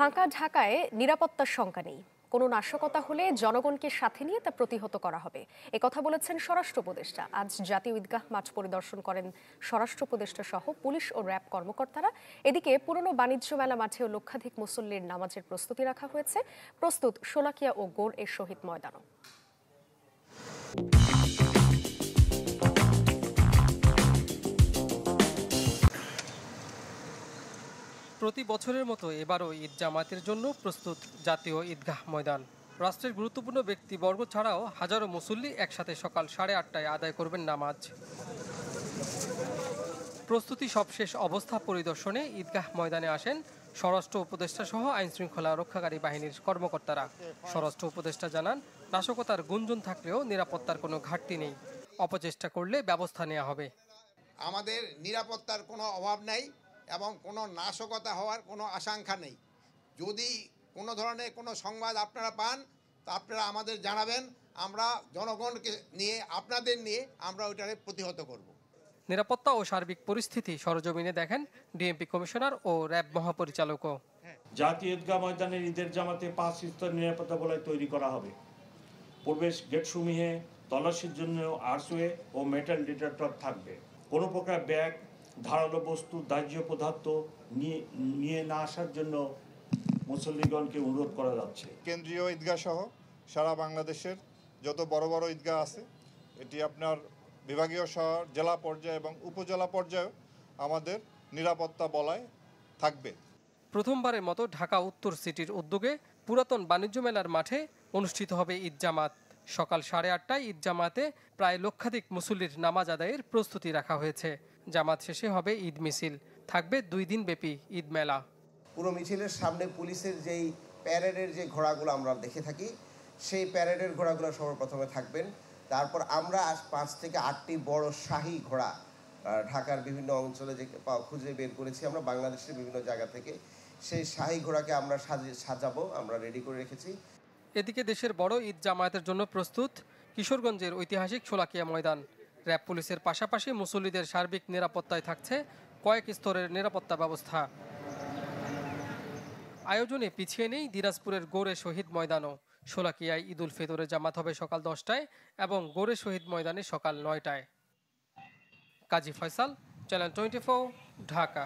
ফাঁকা ঢাকায় নিরাপত্তার শঙ্কা নেই। কোনো নাশকতা হলে জনগণকে সাথে নিয়ে তা প্রতিহত করা হবে, একথা বলেছেন স্বরাষ্ট্র উপদেষ্টা। আজ জাতীয় ঈদগাহ মাঠ পরিদর্শন করেন স্বরাষ্ট্র উপদেষ্টা সহ পুলিশ ও র্যাব কর্মকর্তারা। এদিকে পুরনো বাণিজ্য মেলা মাঠেও লক্ষাধিক মুসল্লির নামাজের প্রস্তুতি রাখা হয়েছে। প্রস্তুত শোলাকিয়া ও গোর এর শহীদ ময়দানও। প্রতি বছরের মতো এবারও ঈদ জামাতের জন্য প্রস্তুত জাতীয় ঈদগাহ ময়দান। রাষ্ট্রের গুরুত্বপূর্ণ ব্যক্তিবর্গ ছাড়াও হাজারো মুসল্লি একসাথে সকাল 8:30টায় আদায় করবেন নামাজ। প্রস্তুতি সবশেষ অবস্থা পরিদর্শনে ঈদগাহ ময়দানে আসেন স্বরাষ্ট্র উপদেষ্টা সহ আইনশৃঙ্খলা রক্ষাকারী বাহিনীর কর্মকর্তারা। স্বরাষ্ট্র উপদেষ্টা জানান, নাশকতার গুঞ্জন থাকলেও নিরাপত্তার কোনো ঘাটতি নেই, অপচেষ্টা করলে ব্যবস্থা নেওয়া হবে। আমাদের নিরাপত্তার কোনো অভাব নেই এবং কোনো নাশকতা হওয়ার কোনো আশঙ্কা নেই। যদি কোনো ধরনের কোনো সংবাদ আপনারা পান তা আপনারা আমাদের জানাবেন, আমরা জনগণকে নিয়ে আপনাদের নিয়ে আমরা ওইটাকে প্রতিহত করব। নিরাপত্তা ও সার্বিক পরিস্থিতি সরজমিনে দেখেন ডিএমপি কমিশনার ও র্যাব মহাপরিচালকও। জাতীয় ঈদগাহ ময়দানের ঈদের জামাতে 5 স্তর নিরাপত্তা বলয় তৈরি করা হবে। প্রবেশ গেটসমূহে তল্লাশির জন্য আর্চওয়ে ও মেটাল ডিটেক্টর থাকবে। কোনো প্রকার ব্যাগ, ধারালো বস্তু, দাহ্য পদার্থ নিয়ে না আসার জন্য মুসল্লিগণকে অনুরোধ করা যাচ্ছে। কেন্দ্রীয় ঈদগাহ সহ সারা বাংলাদেশের যত বড় বড় ঈদগাহ আছে, এটি আপনার বিভাগীয় শহর, জেলা পর্যায়ে এবং উপজেলা পর্যায়েও আমাদের নিরাপত্তা বলয় থাকবে। প্রথমবারের মতো ঢাকা উত্তর সিটির উদ্যোগে পুরাতন বাণিজ্য মেলার মাঠে অনুষ্ঠিত হবে ঈদ জামাত। সকাল 8:30টায় ঈদ জামাতে প্রায় লক্ষাধিক মুসল্লির নামাজ আদায়ের প্রস্তুতি রাখা হয়েছে। জামাত শেষে হবে ঈদ মিছিল, থাকবে 2 দিন ব্যাপী ঈদ মেলা। পুরো মিছিলের সামনে পুলিশের যেই প্যারেডের যে ঘোড়াগুলো আমরা দেখে থাকি, সেই প্যারেডের ঘোড়াগুলো সর্বপ্রথমে থাকবেন। তারপর আমরা 5 থেকে 8টি বড় শাহী ঘোড়া ঢাকার বিভিন্ন অঞ্চলে যে খুঁজে বের করেছি আমরা বাংলাদেশের বিভিন্ন জায়গা থেকে, সেই শাহী ঘোড়াকে আমরা সাজাবো, আমরা রেডি করে রেখেছি। এদিকে দেশের বড় ঈদ জামায়াতের জন্য প্রস্তুত কিশোরগঞ্জের ঐতিহাসিক শোলাকিয়া ময়দান। র্যাব পুলিশের পাশাপাশি মুসল্লিদের সার্বিক নিরাপত্তায় থাকছে কয়েক স্তরের নিরাপত্তা ব্যবস্থা। আয়োজনে পিছিয়ে নেই দিনাজপুরের গোরে শহীদ ময়দানও। শোলাকিয়ায় ঈদ উল ফিতরের জামাত হবে সকাল 10টায় এবং গোরে শহীদ ময়দানে সকাল 9টায়। কাজী ফয়সাল, চ্যানেল 24, ঢাকা।